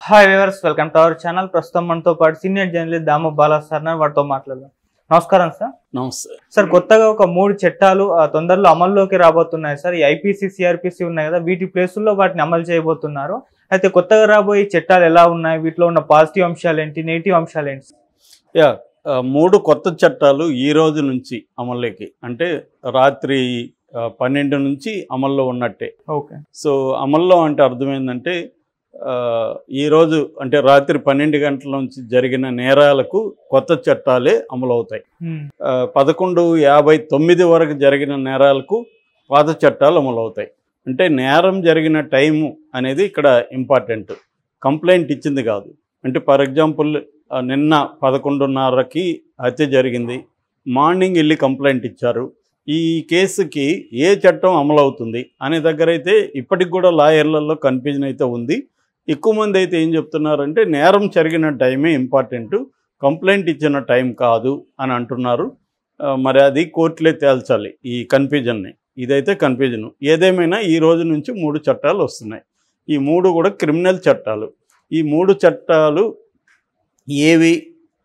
Hi viewers, welcome to our channel. ప్రస్తుతం మనతో పాటు సీనియర్ జర్నలిస్ట్ దాము బాలా సార్ వారితో మాట్లాడదాం. నమస్కారం సార్. నమస్తే సార్, కొత్తగా ఒక 3 చట్టాలు తొందరలో అమల్లోకి రాబోతున్నాయి సార్. ఈ ఐపీసీ, సిఆర్పిసి ఉన్నాయి కదా, వీటి ప్లేసుల్లో వాటిని అమలు చేయబోతున్నారు. అయితే కొత్తగా రాబోయే చట్టాలు ఎలా ఉన్నాయి, వీటిలో ఉన్న పాజిటివ్ అంశాలు ఏంటి, నెగిటివ్ అంశాలు ఏంటి? 3 కొత్త చట్టాలు ఈ రోజు నుంచి అమల్లోకి, అంటే రాత్రి 12 నుంచి అమల్లో ఉన్నట్టే. ఓకే. సో అమల్లో అంటే అర్థమైందంటే ఈరోజు అంటే రాత్రి 12 గంటల నుంచి జరిగిన నేరాలకు కొత్త చట్టాలే అమలవుతాయి. 11:59 వరకు జరిగిన నేరాలకు పాత చట్టాలు అమలవుతాయి. అంటే నేరం జరిగిన టైము అనేది ఇక్కడ ఇంపార్టెంట్, కంప్లైంట్ ఇచ్చింది కాదు. అంటే ఫర్ ఎగ్జాంపుల్ నిన్న 11:30కి హత్య జరిగింది, మార్నింగ్ వెళ్ళి కంప్లైంట్ ఇచ్చారు. ఈ కేసుకి ఏ చట్టం అమలవుతుంది అనే దగ్గర అయితే ఇప్పటికి కూడా లాయర్లలో కన్ఫ్యూజన్ అయితే ఉంది. ఎక్కువ మంది అయితే ఏం చెప్తున్నారంటే నేరం జరిగిన టైమే ఇంపార్టెంట్, కంప్లైంట్ ఇచ్చిన టైం కాదు అని అంటున్నారు. మరి అది కోర్టులే తేల్చాలి ఈ కన్ఫ్యూజన్ని. ఇదైతే కన్ఫ్యూజన్. ఏదేమైనా ఈ రోజు నుంచి 3 చట్టాలు వస్తున్నాయి. ఈ 3 కూడా క్రిమినల్ చట్టాలు. ఈ 3 చట్టాలు ఏవి,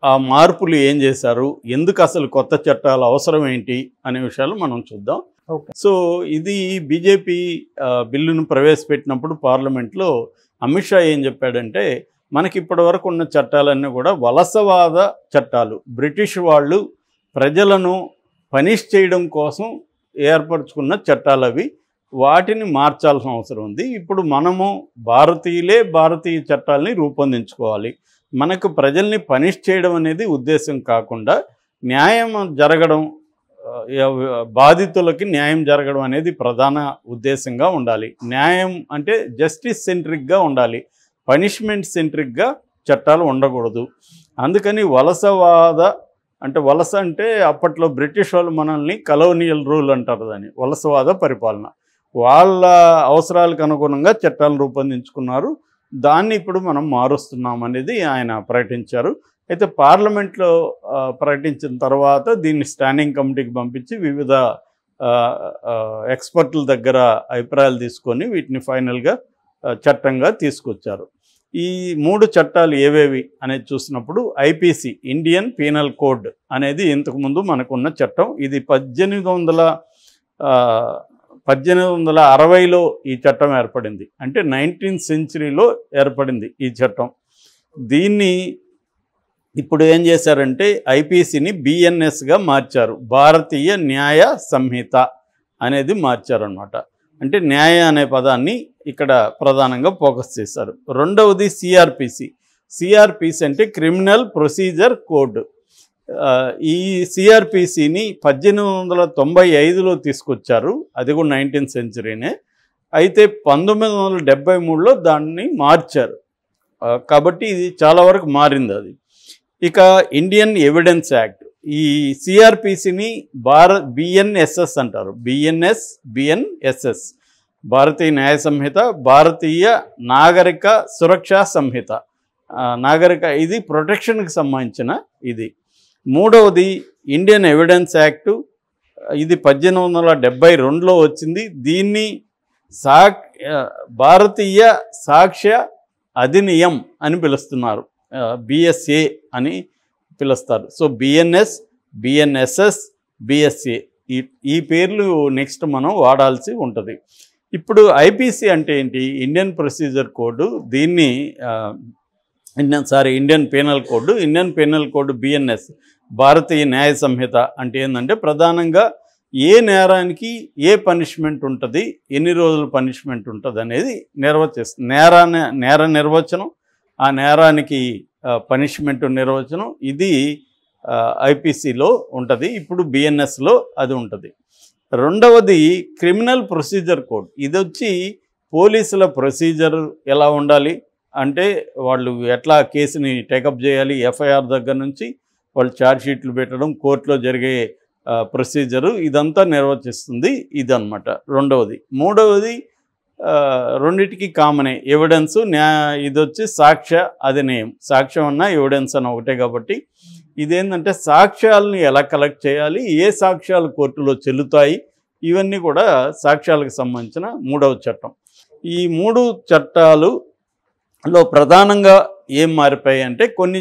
ఆ మార్పులు ఏం చేశారు, ఎందుకు అసలు కొత్త చట్టాలు అవసరం ఏంటి అనే విషయాలు మనం చూద్దాం. సో ఇది బీజేపీ బిల్లును ప్రవేశపెట్టినప్పుడు పార్లమెంట్లో అమిత్ షా ఏం చెప్పాడంటే, మనకి ఇప్పటి వరకు ఉన్న చట్టాలన్నీ కూడా వలసవాద చట్టాలు, బ్రిటిష్ వాళ్ళు ప్రజలను పనిష్ చేయడం కోసం ఏర్పరచుకున్న చట్టాలు అవి, వాటిని మార్చాల్సిన అవసరం ఉంది. ఇప్పుడు మనము భారతీయులే భారతీయ చట్టాలని రూపొందించుకోవాలి. మనకు ప్రజల్ని పనిష్ చేయడం అనేది ఉద్దేశం కాకుండా న్యాయం జరగడం, బాధితులకి న్యాయం జరగడం అనేది ప్రధాన ఉద్దేశంగా ఉండాలి. న్యాయం అంటే జస్టిస్ సెంట్రిక్గా ఉండాలి, పనిష్మెంట్ సెంట్రిక్గా చట్టాలు ఉండకూడదు. అందుకని వలసవాద అంటే, వలస అంటే అప్పట్లో బ్రిటిష్ వాళ్ళు మనల్ని కలోనియల్ రూల్ అంటారు, దాన్ని వలసవాద పరిపాలన. వాళ్ళ అవసరాలకు అనుగుణంగా చట్టాలు రూపొందించుకున్నారు. దాన్ని ఇప్పుడు మనం మారుస్తున్నాం అనేది ఆయన ప్రకటించారు. అయితే పార్లమెంట్లో ప్రకటించిన తర్వాత దీన్ని స్టాండింగ్ కమిటీకి పంపించి వివిధ ఎక్స్పర్ట్ల దగ్గర అభిప్రాయాలు తీసుకొని వీటిని ఫైనల్గా చట్టంగా తీసుకొచ్చారు. ఈ 3 చట్టాలు ఏవేవి అనేది చూసినప్పుడు ఐపీసీ, ఇండియన్ పీనల్ కోడ్ అనేది ఇంతకుముందు మనకున్న చట్టం. ఇది 1860లో ఈ చట్టం ఏర్పడింది. అంటే 19th సెంచరీలో ఏర్పడింది ఈ చట్టం. దీన్ని ఇప్పుడు ఏం చేశారంటే ఐపీసీని బిఎన్ఎస్గా మార్చారు, భారతీయ న్యాయ సంహిత అనేది మార్చారనమాట. అంటే న్యాయ అనే పదాన్ని ఇక్కడ ప్రధానంగా ఫోకస్ చేశారు. రెండవది సిఆర్పిసి. సిఆర్పిసి అంటే క్రిమినల్ ప్రొసీజర్ కోడ్. ఈ సిఆర్పిసిని 1895లో తీసుకొచ్చారు, అది కూడా 19th సెంచరీనే. అయితే 1973లో దాన్ని మార్చారు. కాబట్టి ఇది చాలా వరకు మారింది అది. ఇక ఇండియన్ ఎవిడెన్స్ యాక్ట్, ఈ సిఆర్పిసిని బిఎన్ఎస్ఎస్ అంటారు, బిఎన్ఎస్ఎస్, భారతీయ న్యాయ సంహిత, భారతీయ నాగరిక సురక్షా సంహిత. ఇది ప్రొటెక్షన్కి సంబంధించిన ఇది. మూడవది ఇండియన్ ఎవిడెన్స్ యాక్టు, ఇది 1872లో వచ్చింది. దీన్ని భారతీయ సాక్ష్య అధినియం అని పిలుస్తున్నారు, బిఎస్ఏ అని పిలుస్తారు. సో బిఎన్ఎస్, బిఎన్ఎస్ఎస్, బిఎస్ఏ ఈ పేర్లు నెక్స్ట్ మనం వాడాల్సి ఉంటుంది. ఇప్పుడు ఐపీసీ అంటే ఏంటి? Indian procedure code. దీన్ని Indian penal code. Indian penal code BNS, Bharatiya Nyaya Sanhita అంటే ఏంటంటే ప్రధానంగా ఏ నేరానికి ఏ పనిష్మెంట్ ఉంటుంది, ఎన్ని రోజులు పనిష్మెంట్ ఉంటుంది అనేది నిర్వచిస్తుంది. నేర నిర్వచనం, ఆ నేరానికి పనిష్మెంట్ నిర్వచనం, ఇది ఐపీసీలో ఉంటుంది. ఇప్పుడు బిఎన్ఎస్లో అది ఉంటుంది. రెండవది క్రిమినల్ ప్రొసీజర్ కోడ్. ఇది వచ్చి పోలీసుల ప్రొసీజర్ ఎలా ఉండాలి అంటే, వాళ్ళు ఎట్లా కేసుని టేకప్ చేయాలి, ఎఫ్ఐఆర్ దగ్గర నుంచి వాళ్ళు ఛార్జ్షీట్లు పెట్టడం, కోర్టులో జరిగే ప్రొసీజరు, ఇదంతా నిర్వచిస్తుంది. ఇదన్నమాట రెండవది. మూడవది రెండిటికి కామనే, ఎవిడెన్స్. ఇది వచ్చి సాక్ష్య అధినియం. సాక్ష్యం అన్న ఎవిడెన్స్ అన్న ఒకటే కాబట్టి ఇదేంటంటే సాక్ష్యాలను ఎలా కలెక్ట్ చేయాలి, ఏ సాక్ష్యాలు కోర్టులో చెల్లుతాయి, ఇవన్నీ కూడా సాక్ష్యాలకు సంబంధించిన 3వ చట్టం. ఈ 3 చట్టాలు లో ప్రధానంగా ఏం మారిపోయాయి అంటే కొన్ని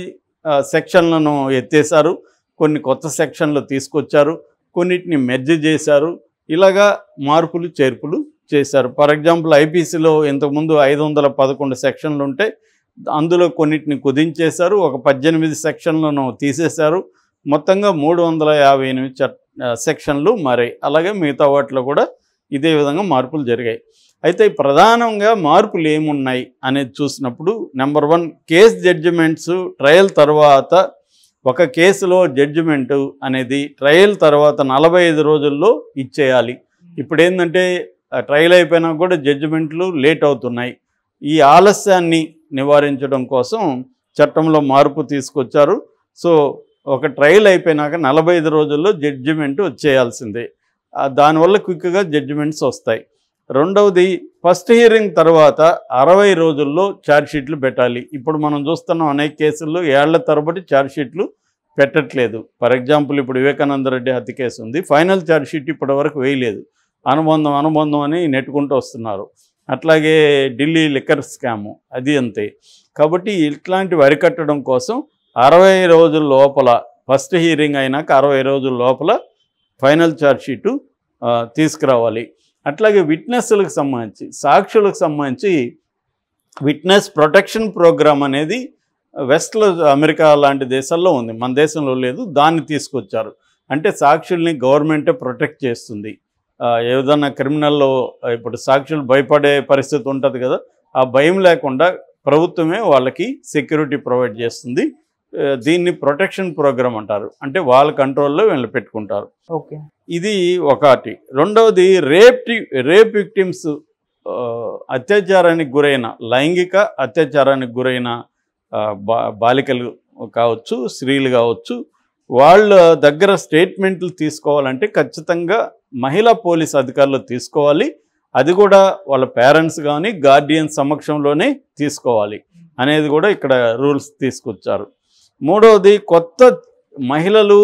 సెక్షన్లను ఎత్తేసారు, కొన్ని కొత్త సెక్షన్లు తీసుకొచ్చారు, కొన్నిటిని మెర్జ్ చేశారు. ఇలాగా మార్పులు చేర్పులు చేశారు. ఫర్ ఎగ్జాంపుల్ ఐపీసీలో ఇంతకుముందు 511 సెక్షన్లు ఉంటే అందులో కొన్నిటిని కుదించేశారు, ఒక 18 సెక్షన్లను తీసేశారు, మొత్తంగా 358 సెక్షన్లు మారాయి. అలాగే మిగతా వాటిలో కూడా ఇదే విధంగా మార్పులు జరిగాయి. అయితే ప్రధానంగా మార్పులు ఏమున్నాయి అనేది చూసినప్పుడు నెంబర్ 1 కేస్ జడ్జిమెంట్స్ ట్రయల్ తర్వాత ఒక కేసులో జడ్జిమెంటు అనేది ట్రయల్ తర్వాత 45 రోజుల్లో ఇచ్చేయాలి. ఇప్పుడు ఏంటంటే ట్రయల్ అయిపోయినా కూడా జడ్జిమెంట్లు లేట్ అవుతున్నాయి. ఈ ఆలస్యాన్ని నివారించడం కోసం చట్టంలో మార్పు తీసుకొచ్చారు. సో ఒక ట్రయల్ అయిపోయినాక 45 రోజుల్లో జడ్జిమెంట్ వచ్చేయాల్సిందే. దానివల్ల క్విక్గా జడ్జిమెంట్స్ వస్తాయి. రెండవది ఫస్ట్ హియరింగ్ తర్వాత 60 రోజుల్లో ఛార్జ్షీట్లు పెట్టాలి. ఇప్పుడు మనం చూస్తున్నాం అనేక కేసుల్లో ఏళ్ల తరబడి ఛార్జ్షీట్లు పెట్టట్లేదు. ఫర్ ఎగ్జాంపుల్ ఇప్పుడు వివేకానంద రెడ్డి హత్య కేసు ఉంది, ఫైనల్ ఛార్జ్షీట్ ఇప్పటి వరకు వేయలేదు, అనుబంధం అని నెట్టుకుంటూ వస్తున్నారు. అట్లాగే ఢిల్లీ లిక్కర్ స్కాము అది అంతే. కాబట్టి ఇట్లాంటివి అరికట్టడం కోసం 60 రోజుల లోపల ఫస్ట్ హియరింగ్ అయినాక 60 రోజుల లోపల ఫైనల్ ఛార్జ్షీటు తీసుకురావాలి. అట్లాగే విట్నెస్లకు సంబంధించి సాక్షులకు సంబంధించి విట్నెస్ ప్రొటెక్షన్ ప్రోగ్రామ్ అనేది వెస్ట్లో అమెరికా లాంటి దేశాల్లో ఉంది, మన దేశంలో లేదు. దాన్ని తీసుకొచ్చారు. అంటే సాక్షుల్ని గవర్నమెంటే ప్రొటెక్ట్ చేస్తుంది. ఏదన్నా క్రిమినల్లో ఇప్పుడు సాక్షులు భయపడే పరిస్థితి ఉంటుంది కదా, ఆ భయం లేకుండా ప్రభుత్వమే వాళ్ళకి సెక్యూరిటీ ప్రొవైడ్ చేస్తుంది. దీన్ని ప్రొటెక్షన్ ప్రోగ్రామ్ అంటారు. అంటే వాళ్ళ కంట్రోల్లో వీళ్ళు పెట్టుకుంటారు. ఓకే, ఇది ఒకటి. రెండవది రేప్ విక్టిమ్స్, అత్యాచారానికి గురైన లైంగిక అత్యాచారానికి గురైన బాలికలు కావచ్చు, స్త్రీలు కావచ్చు, వాళ్ళ దగ్గర స్టేట్మెంట్లు తీసుకోవాలంటే ఖచ్చితంగా మహిళా పోలీస్ అధికారులు తీసుకోవాలి. అది కూడా వాళ్ళ పేరెంట్స్ కానీ గార్డియన్ సమక్షంలోనే తీసుకోవాలి అనేది కూడా ఇక్కడ రూల్స్ తీసుకొచ్చారు. మూడవది కొత్త మహిళలు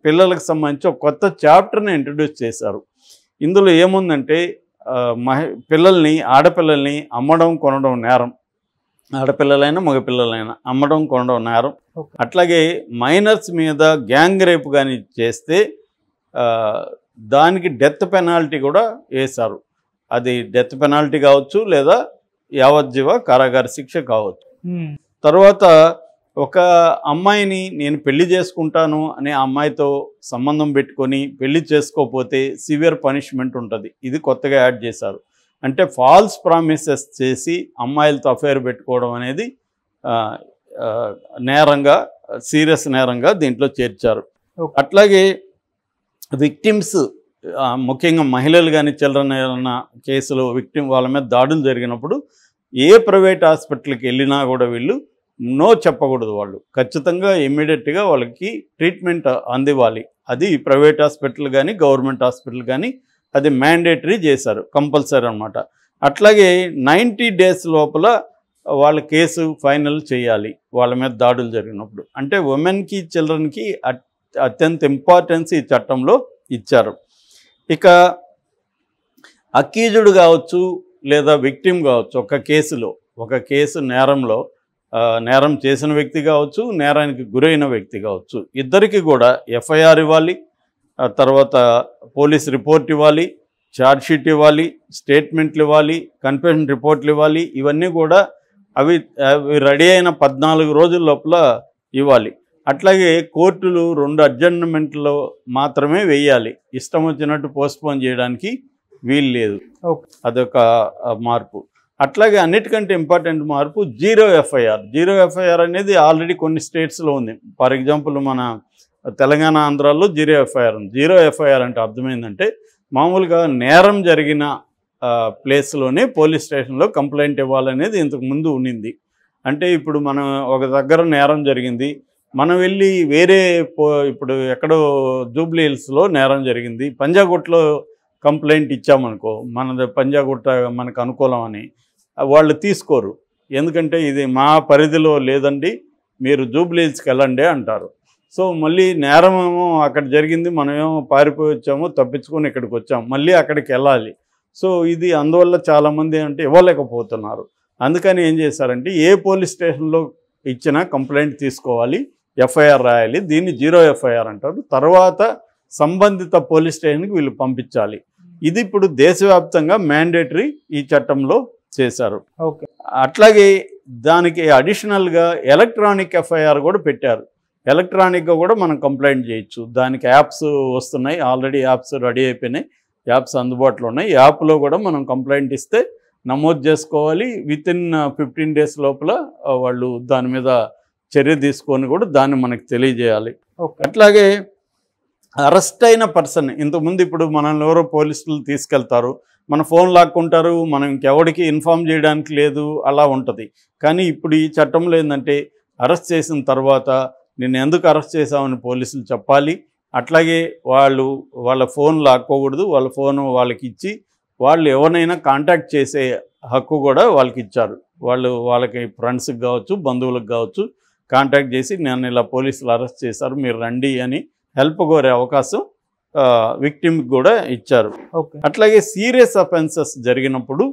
పిల్లలకు సంబంధించి ఒక కొత్త చాప్టర్ని ఇంట్రడ్యూస్ చేశారు. ఇందులో ఏముందంటే పిల్లల్ని ఆడపిల్లల్ని అమ్మడం కొనడం నేరం, ఆడపిల్లలైనా మగపిల్లలైనా అమ్మడం కొనడం నేరం. అట్లాగే మైనర్స్ మీద గ్యాంగ్ రేప్ కానీ చేస్తే దానికి డెత్ పెనాల్టీ కూడా వేశారు. అది డెత్ పెనాల్టీ కావచ్చు లేదా యావజ్జీవ కారాగార శిక్ష కావచ్చు. తర్వాత ఒక అమ్మాయిని నేను పెళ్లి చేసుకుంటాను అనే అమ్మాయితో సంబంధం పెట్టుకొని పెళ్లి చేసుకోకపోతే సివియర్ పనిష్మెంట్ ఉంటుంది. ఇది కొత్తగా యాడ్ చేశారు. అంటే ఫాల్స్ ప్రామిసెస్ చేసి అమ్మాయిలతో అఫైర్ పెట్టుకోవడం అనేది నేరంగా, సీరియస్ నేరంగా దీంట్లో చేర్చారు. అట్లాగే విక్టిమ్స్, ముఖ్యంగా మహిళలు కానీ చిల్డ్రన్ ఏదైనా కేసులో విక్టిమ్ వాళ్ళ మీద దాడులు జరిగినప్పుడు ఏ ప్రైవేట్ హాస్పిటల్కి వెళ్ళినా కూడా వీళ్ళు నో చెప్పకూడదు. వాళ్ళు ఖచ్చితంగా ఇమ్మీడియట్గా వాళ్ళకి ట్రీట్మెంట్ అందివ్వాలి. అది ప్రైవేట్ హాస్పిటల్ కానీ గవర్నమెంట్ హాస్పిటల్ కానీ అది మ్యాండేటరీ చేశారు, కంపల్సరీ అన్నమాట. అట్లాగే 90 days లోపల వాళ్ళ కేసు ఫైనల్ చేయాలి వాళ్ళ మీద దాడులు జరిగినప్పుడు. అంటే ఉమెన్కి చిల్డ్రన్కి అత్యంత ఇంపార్టెన్స్ ఈ చట్టంలో ఇచ్చారు. ఇక అక్యూజ్డ్ కావచ్చు లేదా విక్టిమ్ కావచ్చు, ఒక కేసు నేరంలో నేరం చేసిన వ్యక్తి కావచ్చు, నేరానికి గురైన వ్యక్తి కావచ్చు, ఇద్దరికి కూడా ఎఫ్ఐఆర్ ఇవ్వాలి, తర్వాత పోలీస్ రిపోర్ట్ ఇవ్వాలి, ఛార్జ్షీట్ ఇవ్వాలి, స్టేట్మెంట్లు ఇవ్వాలి, కన్ఫెషన్ రిపోర్ట్లు ఇవ్వాలి. ఇవన్నీ కూడా అవి రెడీ అయిన 14 రోజుల లోపల ఇవ్వాలి. అట్లాగే కోర్టులు 2 అడ్జర్న్మెంట్లో మాత్రమే వేయాలి, ఇష్టం వచ్చినట్టు పోస్ట్పోన్ చేయడానికి వీలు లేదు. అదొక మార్పు. అట్లాగే అన్నిటికంటే ఇంపార్టెంట్ మార్పు జీరో ఎఫ్ఐఆర్ అనేది ఆల్రెడీ కొన్ని స్టేట్స్లో ఉంది. ఫర్ ఎగ్జాంపుల్ మన తెలంగాణ, ఆంధ్రాలో జీరో ఎఫ్ఐఆర్ ఉంది. జీరో ఎఫ్ఐఆర్ అంటే అర్థమైందంటే మామూలుగా నేరం జరిగిన ప్లేస్లోనే పోలీస్ స్టేషన్లో కంప్లైంట్ ఇవ్వాలనేది ఇంతకు ముందు ఉండింది. అంటే ఇప్పుడు మనం ఒక దగ్గర నేరం జరిగింది, మనం వెళ్ళి వేరే ఇప్పుడు ఎక్కడో జూబ్లీ హిల్స్లో నేరం జరిగింది, పంజాగుట్టలో కంప్లైంట్ ఇచ్చామనుకో, మనది పంజాగుట్ట మనకు అనుకూలం అని వాళ్ళు తీసుకోరు. ఎందుకంటే ఇది మా పరిధిలో లేదండి, మీరు జూబ్లీ హిల్స్కి వెళ్ళండి అంటారు. సో మళ్ళీ నేరమేమో అక్కడ జరిగింది, మనమేమో పారిపోయి వచ్చాము, తప్పించుకొని ఇక్కడికి వచ్చాము, మళ్ళీ అక్కడికి వెళ్ళాలి. సో ఇది అందువల్ల చాలామంది అంటే ఇవ్వలేకపోతున్నారు. అందుకని ఏం చేశారంటే ఏ పోలీస్ స్టేషన్లో ఇచ్చినా కంప్లైంట్ తీసుకోవాలి, ఎఫ్ఐఆర్ రాయాలి. దీన్ని 0 ఎఫ్ఐఆర్ అంటారు. తర్వాత సంబంధిత పోలీస్ స్టేషన్కి వీళ్ళు పంపించాలి. ఇది ఇప్పుడు దేశవ్యాప్తంగా మ్యాండేటరీ ఈ చట్టంలో చేశారు. అట్లాగే దానికి అడిషనల్గా ఎలక్ట్రానిక్ ఎఫ్ఐఆర్ కూడా పెట్టారు. ఎలక్ట్రానిక్గా కూడా మనం కంప్లైంట్ చేయొచ్చు. దానికి యాప్స్ వస్తున్నాయి, ఆల్రెడీ యాప్స్ రెడీ అయిపోయినాయి, యాప్స్ అందుబాటులో ఉన్నాయి. యాప్లో కూడా మనం కంప్లైంట్ ఇస్తే నమోదు చేసుకోవాలి. వితిన్ 15 days లోపల వాళ్ళు దాని మీద చర్య తీసుకొని కూడా దాన్ని మనకు తెలియజేయాలి. అట్లాగే అరెస్ట్ అయిన పర్సన్, ఇంతకుముందు ఇప్పుడు మనల్ని ఎవరో పోలీసులు తీసుకెళ్తారు, మన ఫోన్ లాక్కుంటారు, మనం ఇంకెవరికి ఇన్ఫామ్ చేయడానికి లేదు, అలా ఉంటుంది. కానీ ఇప్పుడు ఈ చట్టంలో ఏంటంటే అరెస్ట్ చేసిన తర్వాత నిన్ను ఎందుకు అరెస్ట్ చేసామని పోలీసులు చెప్పాలి. అట్లాగే వాళ్ళ ఫోన్ లాక్కోకూడదు, వాళ్ళ ఫోన్ వాళ్ళకి ఇచ్చి వాళ్ళు ఎవరినైనా కాంటాక్ట్ చేసే హక్కు కూడా వాళ్ళకి ఇచ్చారు. వాళ్ళకి ఫ్రెండ్స్కి కావచ్చు, బంధువులకు కావచ్చు కాంటాక్ట్ చేసి నన్ను ఇలా పోలీసులు అరెస్ట్ చేశారు, మీరు రండి అని హెల్ప్ కోరే అవకాశం విక్టిమ్కి కూడా ఇచ్చారు. అట్లాగే సీరియస్ అఫెన్సెస్ జరిగినప్పుడు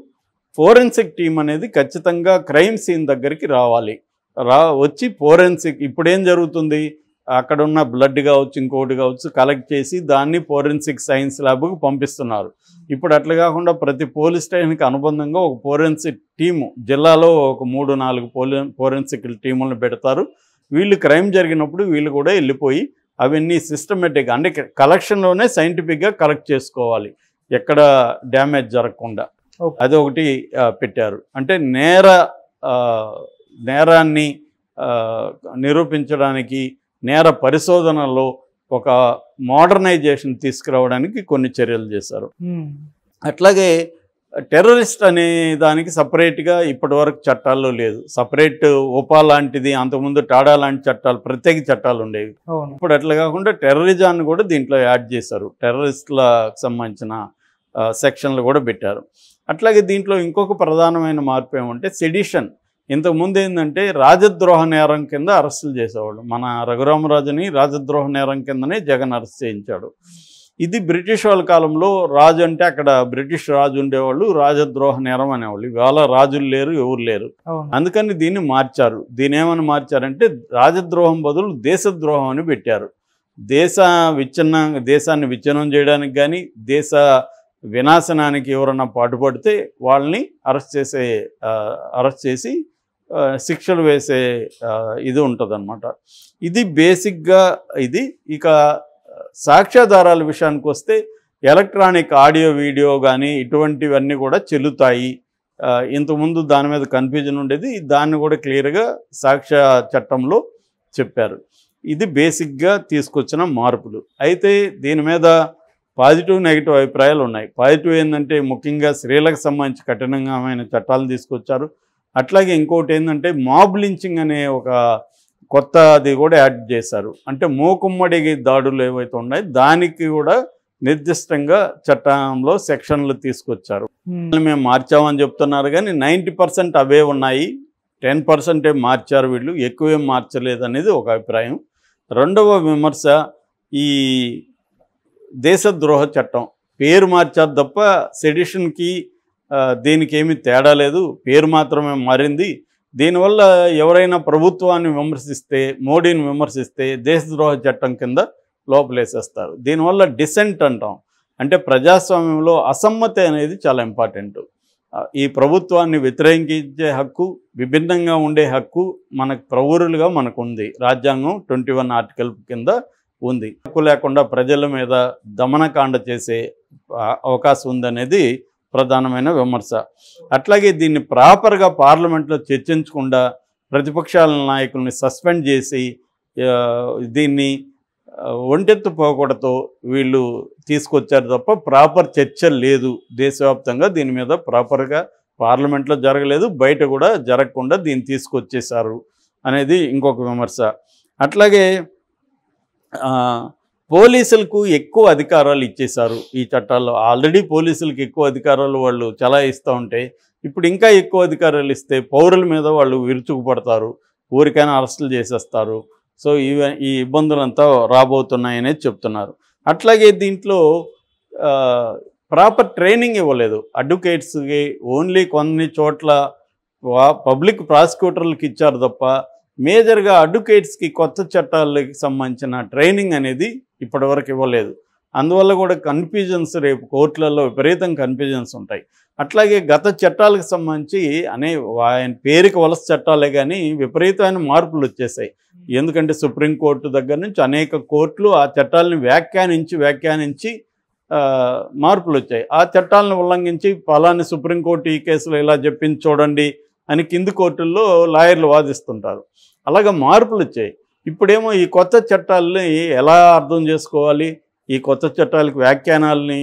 ఫోరెన్సిక్ టీం అనేది ఖచ్చితంగా క్రైమ్ సీన్ దగ్గరికి రావాలి. వచ్చి ఫోరెన్సిక్, ఇప్పుడేం జరుగుతుంది, అక్కడ ఉన్న బ్లడ్ కావచ్చు, ఇంకోటి కావచ్చు కలెక్ట్ చేసి దాన్ని ఫోరెన్సిక్ సైన్స్ ల్యాబ్కి పంపిస్తున్నారు. ఇప్పుడు అట్లా కాకుండా ప్రతి పోలీస్ స్టేషన్కి అనుబంధంగా ఒక ఫోరెన్సిక్ టీము, జిల్లాలో ఒక 3-4 ఫోరెన్సిక్ టీములను పెడతారు. వీళ్ళు క్రైమ్ జరిగినప్పుడు వీళ్ళు కూడా వెళ్ళిపోయి అవన్నీ సిస్టమేటిక్గా అంటే కలెక్షన్లోనే సైంటిఫిక్గా కలెక్ట్ చేసుకోవాలి, ఎక్కడ డ్యామేజ్ జరగకుండా. అది ఒకటి పెట్టారు. అంటే నేరాన్ని నిరూపించడానికి నేర పరిశోధనలో ఒక మోడర్నైజేషన్ తీసుకురావడానికి కొన్ని చర్యలు చేశారు. అట్లాగే టెర్రరిస్ట్ అనే దానికి సపరేట్గా ఇప్పటివరకు చట్టాల్లో లేదు. సపరేట్ ఉపా లాంటిది, అంతకుముందు టాడా లాంటి చట్టాలు, ప్రత్యేక చట్టాలు ఉండేవి. ఇప్పుడు అట్లా కాకుండా టెర్రరిజాన్ని కూడా దీంట్లో యాడ్ చేశారు. టెర్రరిస్టులకు సంబంధించిన సెక్షన్లు కూడా పెట్టారు. అట్లాగే దీంట్లో ఇంకొక ప్రధానమైన మార్పు ఏమంటే సెడిషన్. ఇంతకుముందు ఏంటంటే రాజద్రోహ నేరం కింద అరెస్టులు చేసేవాళ్ళు. మన రఘురామరాజుని రాజద్రోహ నేరం కిందనే జగన్ అరెస్ట్ చేయించాడు. ఇది బ్రిటిష్ వాళ్ళ కాలంలో రాజు అంటే అక్కడ బ్రిటిష్ రాజు ఉండేవాళ్ళు, రాజద్రోహ నేరం అనేవాళ్ళు. ఇవాళ రాజులు లేరు, ఎవరు లేరు. అందుకని దీన్ని మార్చారు. దీన్ని ఏమని మార్చారంటే రాజద్రోహం బదులు దేశద్రోహం అని పెట్టారు. దేశాన్ని విచ్ఛిన్నం చేయడానికి కానీ దేశ వినాశనానికి ఎవరన్నా పాటుపడితే వాళ్ళని అరెస్ట్ చేసి శిక్షలు వేసే ఇది ఉంటుందన్నమాట. ఇది బేసిక్గా ఇది. ఇక సాక్ష్యాధారాల విషయానికి వస్తే ఎలక్ట్రానిక్ ఆడియో వీడియో కానీ ఇటువంటివన్నీ కూడా చెల్లుతాయి. ఇంతకుముందు దాని మీద కన్ఫ్యూజన్ ఉండేది, దాన్ని కూడా క్లియర్గా సాక్ష్య చట్టంలో చెప్పారు. ఇది బేసిక్గా తీసుకొచ్చిన మార్పులు. అయితే దీని మీద పాజిటివ్ నెగిటివ్ అభిప్రాయాలు ఉన్నాయి. పాజిటివ్ ఏంటంటే ముఖ్యంగా స్త్రీలకు సంబంధించి కఠినమైన చట్టాలు తీసుకొచ్చారు. అట్లాగే ఇంకోటి ఏంటంటే మాబ్ లించింగ్ అనే ఒక కొత్తది కూడా యాడ్ చేశారు. అంటే మూకుమ్మడి దాడులు ఏవైతే ఉన్నాయో దానికి కూడా నిర్దిష్టంగా చట్టంలో సెక్షన్లు తీసుకొచ్చారు. మేము మార్చామని చెప్తున్నారు కానీ 90% అవే ఉన్నాయి, 10% మార్చారు వీళ్ళు, ఎక్కువేం మార్చలేదు అనేది ఒక అభిప్రాయం. రెండవ విమర్శ, ఈ దేశద్రోహ చట్టం పేరు మార్చారు తప్ప సెడిషన్కి దీనికి ఏమీ తేడా లేదు, పేరు మాత్రమే మారింది. దీనివల్ల ఎవరైనా ప్రభుత్వాన్ని విమర్శిస్తే, మోడీని విమర్శిస్తే దేశద్రోహ చట్టం కింద లోపలేసేస్తారు. దీనివల్ల డిసెంట్ అంటాం. అంటే ప్రజాస్వామ్యంలో అసమ్మతి అనేది చాలా ఇంపార్టెంట్. ఈ ప్రభుత్వాన్ని వ్యతిరేకించే హక్కు, విభిన్నంగా ఉండే హక్కు మనకు ప్రౌరులుగా మనకు ఉంది. రాజ్యాంగం 21 ఆర్టికల్ కింద ఉంది. హక్కు లేకుండా ప్రజల మీద దమనకాండ చేసే అవకాశం ఉందనేది ప్రధానమైన విమర్శ. అట్లాగే దీన్ని ప్రాపర్గా పార్లమెంట్లో చర్చించకుండా ప్రతిపక్షాల నాయకుల్ని సస్పెండ్ చేసి దీన్ని ఒంటెత్తు పోకూడతో వీళ్ళు తీసుకొచ్చారు తప్ప ప్రాపర్ చర్చ లేదు. దేశవ్యాప్తంగా దీని మీద ప్రాపర్గా పార్లమెంట్లో జరగలేదు, బయట కూడా జరగకుండా దీన్ని తీసుకొచ్చేశారు అనేది ఇంకొక విమర్శ. అట్లాగే పోలీసులకు ఎక్కువ అధికారాలు ఇచ్చేశారు ఈ చట్టాల్లో. ఆల్రెడీ పోలీసులకు ఎక్కువ అధికారాలు వాళ్ళు చలాయిస్తూ ఉంటే ఇప్పుడు ఇంకా ఎక్కువ అధికారాలు ఇస్తే పౌరుల మీద వాళ్ళు విరుచుకుపడతారు, ఊరికైనా అరెస్టులు చేసేస్తారు. సో ఈ ఇబ్బందులంతా రాబోతున్నాయనేది చెప్తున్నారు. అట్లాగే దీంట్లో ప్రాపర్ ట్రైనింగ్ ఇవ్వలేదు అడ్వకేట్స్కి. ఓన్లీ కొన్ని చోట్ల పబ్లిక్ ప్రాసిక్యూటర్లకు ఇచ్చారు తప్ప మేజర్గా అడ్వకేట్స్కి కొత్త చట్టాలకి సంబంధించిన ట్రైనింగ్ అనేది ఇప్పటివరకు ఇవ్వలేదు. అందువల్ల కూడా కన్ఫ్యూజన్స్ రేపు కోర్టులలో విపరీతం కన్ఫ్యూజన్స్ ఉంటాయి. అట్లాగే గత చట్టాలకు సంబంధించి ఆయన పేరుకి వలస చట్టాలే కానీ విపరీతమైన మార్పులు వచ్చేసాయి. ఎందుకంటే సుప్రీంకోర్టు దగ్గర నుంచి అనేక కోర్టులు ఆ చట్టాలను వ్యాఖ్యానించి మార్పులు వచ్చాయి. ఆ చట్టాలను ఉల్లంఘించి ఫలాని సుప్రీంకోర్టు ఈ కేసులో ఇలా చెప్పింది చూడండి అని కింది కోర్టుల్లో లాయర్లు వాదిస్తుంటారు. అలాగే మార్పులు వచ్చాయి. ఇప్పుడేమో ఈ కొత్త చట్టాలని ఎలా అర్థం చేసుకోవాలి, ఈ కొత్త చట్టాలకు వ్యాఖ్యానాలని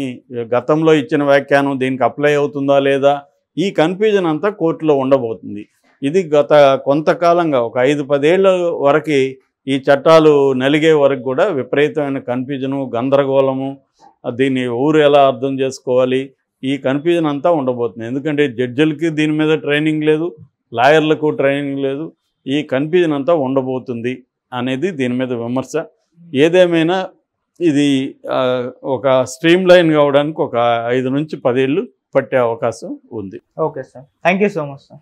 గతంలో ఇచ్చిన వ్యాఖ్యానం దీనికి అప్లై అవుతుందా లేదా, ఈ కన్ఫ్యూజన్ అంతా కోర్టులో ఉండబోతుంది. ఇది గత కొంతకాలంగా ఒక 5-10 ఏళ్ళ వరకు ఈ చట్టాలు నలిగే వరకు కూడా విపరీతమైన కన్ఫ్యూజను, గందరగోళము, దీన్ని ఊరు ఎలా అర్థం చేసుకోవాలి, ఈ కన్ఫ్యూజన్ అంతా ఉండబోతుంది. ఎందుకంటే జడ్జిలకి దీని మీద ట్రైనింగ్ లేదు, లాయర్లకు ట్రైనింగ్ లేదు. ఈ కన్ఫ్యూజన్ అంతా ఉండబోతుంది అనేది దీని మీద విమర్శ. ఏదేమైనా ఇది ఒక స్ట్రీమ్ లైన్ కావడానికి ఒక 5 నుంచి 10 ఏళ్ళు పట్టే అవకాశం ఉంది. Okay sir, thank you so much sir.